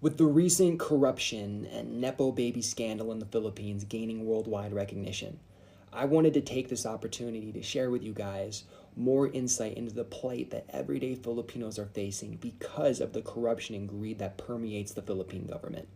With the recent corruption and Nepo baby scandal in the Philippines gaining worldwide recognition, I wanted to take this opportunity to share with you guys more insight into the plight that everyday Filipinos are facing because of the corruption and greed that permeates the Philippine government.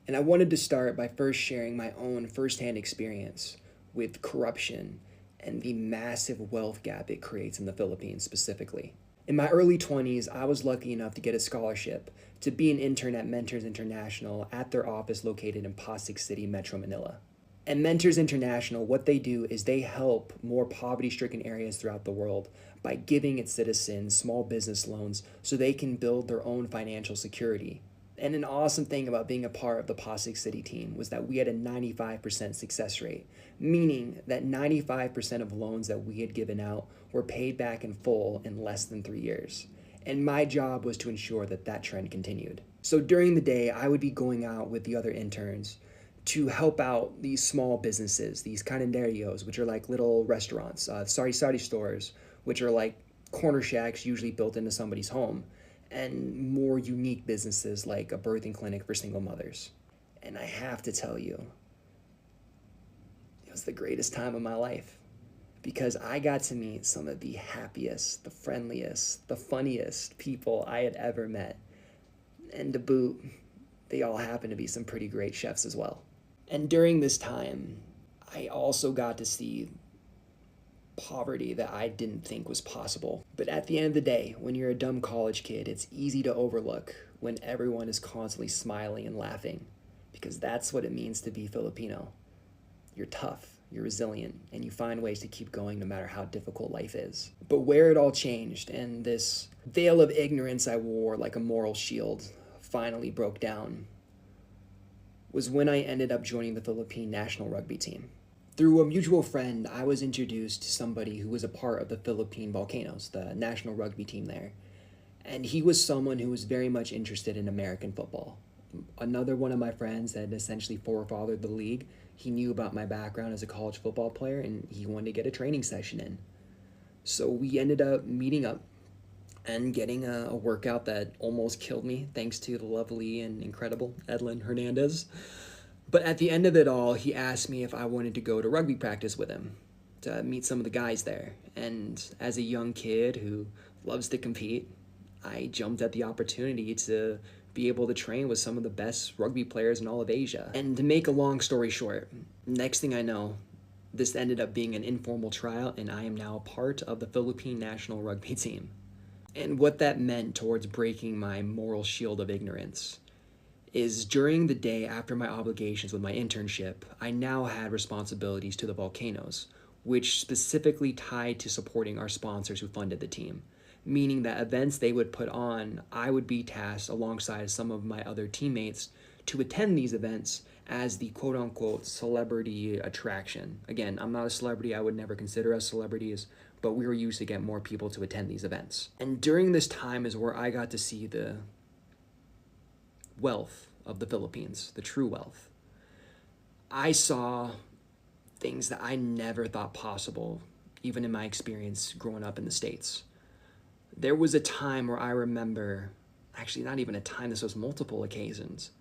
And I wanted to start by first sharing my own firsthand experience with corruption and the massive wealth gap it creates in the Philippines specifically. In my early 20s, I was lucky enough to get a scholarship to be an intern at Mentors International at their office located in Pasig City, Metro Manila. And Mentors International, what they do is they help more poverty stricken areas throughout the world by giving its citizens small business loans so they can build their own financial security. And an awesome thing about being a part of the Pasig City team was that we had a 95% success rate, meaning that 95% of loans that we had given out were paid back in full in less than 3 years. And my job was to ensure that that trend continued. So during the day, I would be going out with the other interns to help out these small businesses, these carinderios, which are like little restaurants, sari-sari stores, which are like corner shacks usually built into somebody's home, and more unique businesses like a birthing clinic for single mothers. And I have to tell you, it was the greatest time of my life because I got to meet some of the happiest, the friendliest, the funniest people I had ever met. And to boot, they all happen to be some pretty great chefs as well. And during this time, I also got to see poverty that I didn't think was possible. But at the end of the day, when you're a dumb college kid, it's easy to overlook when everyone is constantly smiling and laughing, because that's what it means to be Filipino. You're tough, you're resilient, and you find ways to keep going no matter how difficult life is. But where it all changed and this veil of ignorance I wore like a moral shield finally broke down was when I ended up joining the Philippine national rugby team. Through a mutual friend, I was introduced to somebody who was a part of the Philippine Volcanoes, the national rugby team there. And he was someone who was very much interested in American football. Another one of my friends that had essentially forefathered the league, he knew about my background as a college football player and he wanted to get a training session in. So we ended up meeting up and getting a workout that almost killed me, thanks to the lovely and incredible Edlin Hernandez. But at the end of it all, he asked me if I wanted to go to rugby practice with him to meet some of the guys there. And as a young kid who loves to compete, I jumped at the opportunity to be able to train with some of the best rugby players in all of Asia. And to make a long story short, next thing I know, this ended up being an informal tryout, and I am now a part of the Philippine national rugby team. And what that meant towards breaking my moral shield of ignorance is during the day after my obligations with my internship, I now had responsibilities to the volcanoes, which specifically tied to supporting our sponsors who funded the team. Meaning that events they would put on, I would be tasked alongside some of my other teammates to attend these events as the quote unquote celebrity attraction. Again, I'm not a celebrity, I would never consider us celebrities, but we were used to get more people to attend these events. And during this time is where I got to see the wealth of the Philippines, the true wealth. I saw things that I never thought possible, even in my experience growing up in the States. There was a time where I remember, actually not even a time, this was multiple occasions,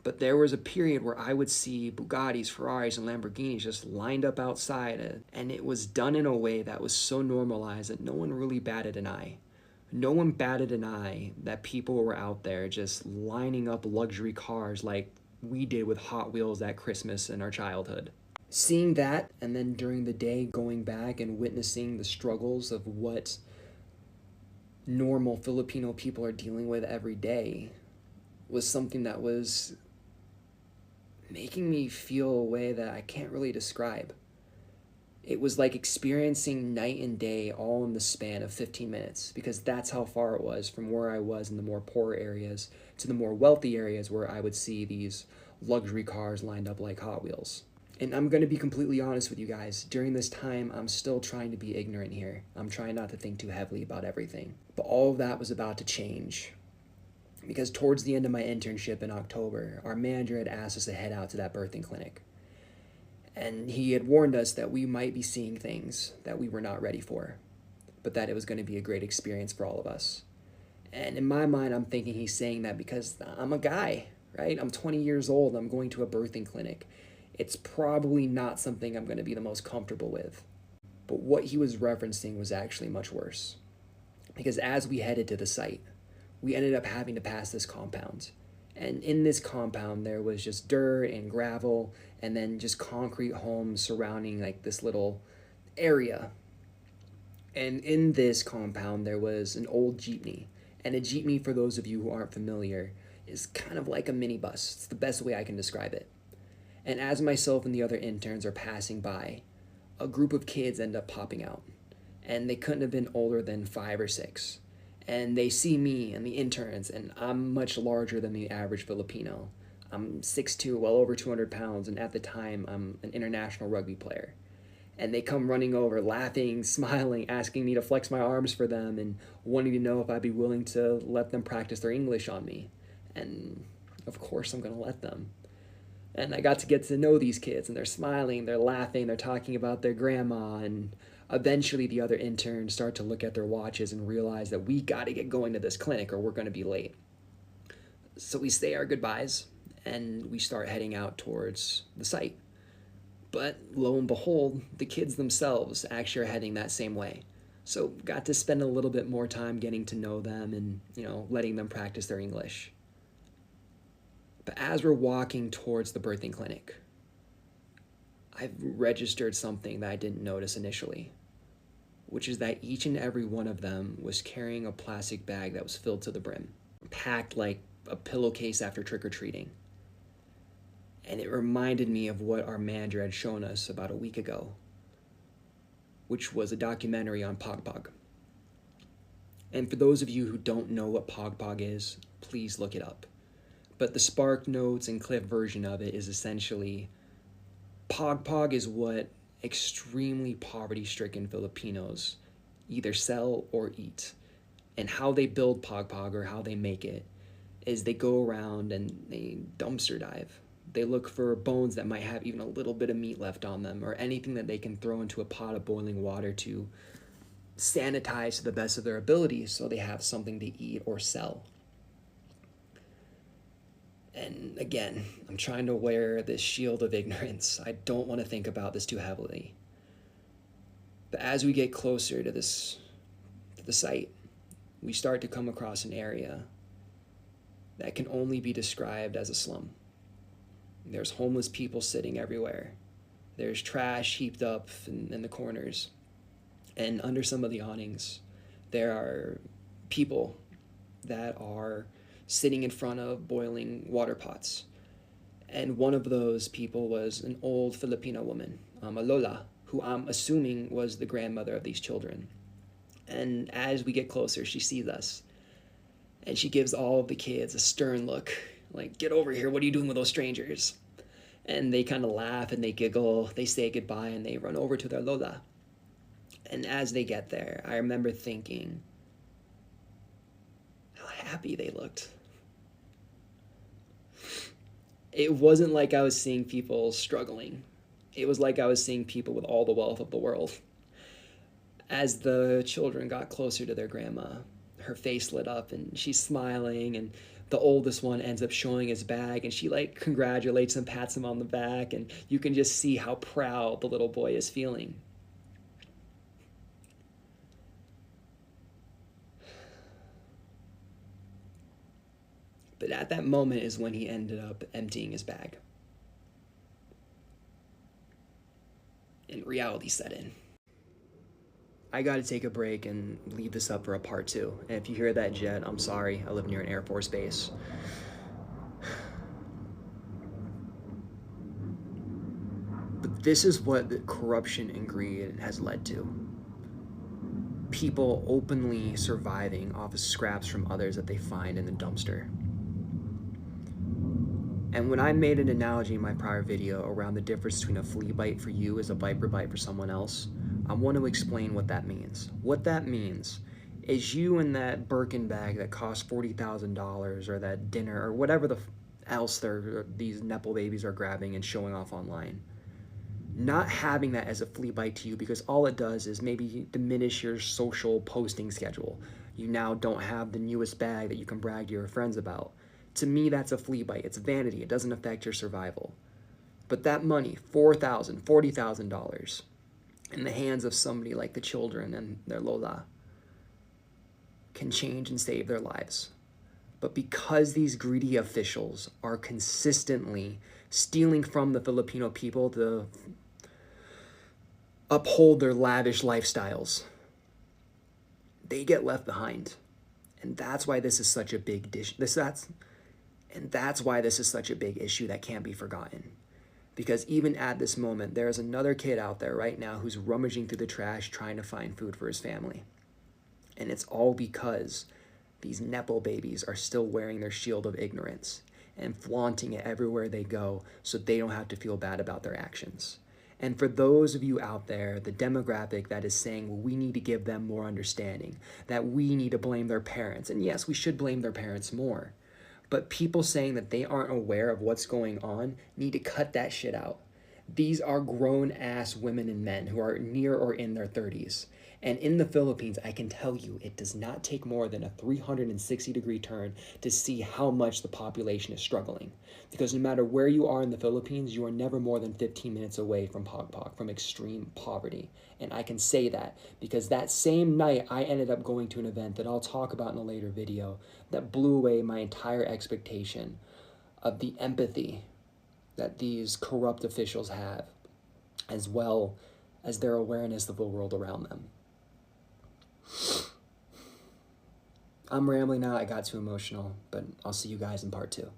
but there was a period where I would see Bugattis, Ferraris, and Lamborghinis just lined up outside, and it was done in a way that was so normalized that no one really batted an eye. No one batted an eye that people were out there just lining up luxury cars like we did with Hot Wheels at Christmas in our childhood. Seeing that, and then during the day going back and witnessing the struggles of what normal Filipino people are dealing with every day was something that was making me feel a way that I can't really describe. It was like experiencing night and day all in the span of 15 minutes, because that's how far it was from where I was in the more poor areas to the more wealthy areas where I would see these luxury cars lined up like Hot Wheels. And I'm going to be completely honest with you guys, during this time, I'm still trying to be ignorant here. I'm trying not to think too heavily about everything. But all of that was about to change, because towards the end of my internship in October, our manager had asked us to head out to that birthing clinic. And he had warned us that we might be seeing things that we were not ready for, but that it was going to be a great experience for all of us. And in my mind, I'm thinking he's saying that because I'm a guy, right? I'm 20 years old. I'm going to a birthing clinic. It's probably not something I'm going to be the most comfortable with. But what he was referencing was actually much worse. Because as we headed to the site, we ended up having to pass this compound. And in this compound, there was just dirt and gravel, and then just concrete homes surrounding like this little area. And in this compound, there was an old jeepney. And a jeepney, for those of you who aren't familiar, is kind of like a minibus. It's the best way I can describe it. And as myself and the other interns are passing by, a group of kids end up popping out. And they couldn't have been older than 5 or 6. And they see me and the interns, and I'm much larger than the average Filipino. I'm 6'2", well over 200 pounds, and at the time, I'm an international rugby player. And they come running over, laughing, smiling, asking me to flex my arms for them, and wanting to know if I'd be willing to let them practice their English on me. And of course, I'm going to let them. And I got to get to know these kids, and they're smiling, they're laughing, they're talking about their grandma, and eventually the other interns start to look at their watches and realize that we got to get going to this clinic or we're going to be late. So we say our goodbyes, and we start heading out towards the site. But lo and behold, the kids themselves actually are heading that same way. So got to spend a little bit more time getting to know them and, letting them practice their English. But as we're walking towards the birthing clinic, I've registered something that I didn't notice initially, which is that each and every one of them was carrying a plastic bag that was filled to the brim, packed like a pillowcase after trick-or-treating. And it reminded me of what our manager had shown us about a week ago, which was a documentary on Pog Pog. And for those of you who don't know what Pog Pog is, please look it up. But the Spark Notes and Cliff version of it is essentially, Pog Pog is what extremely poverty-stricken Filipinos either sell or eat. And how they build Pog Pog, or how they make it, is they go around and they dumpster dive. They look for bones that might have even a little bit of meat left on them, or anything that they can throw into a pot of boiling water to sanitize to the best of their ability so they have something to eat or sell. And again, I'm trying to wear this shield of ignorance. I don't want to think about this too heavily. But as we get closer to the site, we start to come across an area that can only be described as a slum. There's homeless people sitting everywhere. There's trash heaped up in the corners. And under some of the awnings, there are people that are sitting in front of boiling water pots. And one of those people was an old Filipino woman, a lola, who I'm assuming was the grandmother of these children. And as we get closer, she sees us. And she gives all of the kids a stern look, like, "Get over here, what are you doing with those strangers?" And they kind of laugh and they giggle, they say goodbye, and they run over to their lola. And as they get there, I remember thinking how happy they looked. It wasn't like I was seeing people struggling. It was like I was seeing people with all the wealth of the world. As the children got closer to their grandma, her face lit up and she's smiling, and the oldest one ends up showing his bag, and she congratulates him, pats him on the back, and you can just see how proud the little boy is feeling. But at that moment is when he ended up emptying his bag. And reality set in. I gotta take a break and leave this up for a part 2. And if you hear that jet, I'm sorry. I live near an Air Force base. But this is what the corruption and greed has led to. People openly surviving off of scraps from others that they find in the dumpster. And when I made an analogy in my prior video around the difference between a flea bite for you is a viper bite for someone else, I want to explain what that means. What that means is you in that Birkin bag that costs $40,000, or that dinner, or whatever else these Nepo babies are grabbing and showing off online. Not having that as a flea bite to you, because all it does is maybe diminish your social posting schedule. You now don't have the newest bag that you can brag to your friends about. To me, that's a flea bite. It's vanity. It doesn't affect your survival. But that money, $4,000, $40,000, in the hands of somebody like the children and their Lola, can change and save their lives. But because these greedy officials are consistently stealing from the Filipino people to uphold their lavish lifestyles, they get left behind. And that's why this is such a big that's why this is such a big issue that can't be forgotten. Because even at this moment, there's another kid out there right now who's rummaging through the trash trying to find food for his family. And it's all because these Nepo babies are still wearing their shield of ignorance and flaunting it everywhere they go so they don't have to feel bad about their actions. And for those of you out there, the demographic that is saying, well, we need to give them more understanding, that we need to blame their parents. And yes, we should blame their parents more. But people saying that they aren't aware of what's going on need to cut that shit out. These are grown-ass women and men who are near or in their 30s. And in the Philippines, I can tell you, it does not take more than a 360-degree turn to see how much the population is struggling. Because no matter where you are in the Philippines, you are never more than 15 minutes away from Pagpag, from extreme poverty. And I can say that because that same night, I ended up going to an event that I'll talk about in a later video that blew away my entire expectation of the empathy that these corrupt officials have, as well as their awareness of the world around them. I'm rambling now. I got too emotional, but I'll see you guys in part 2.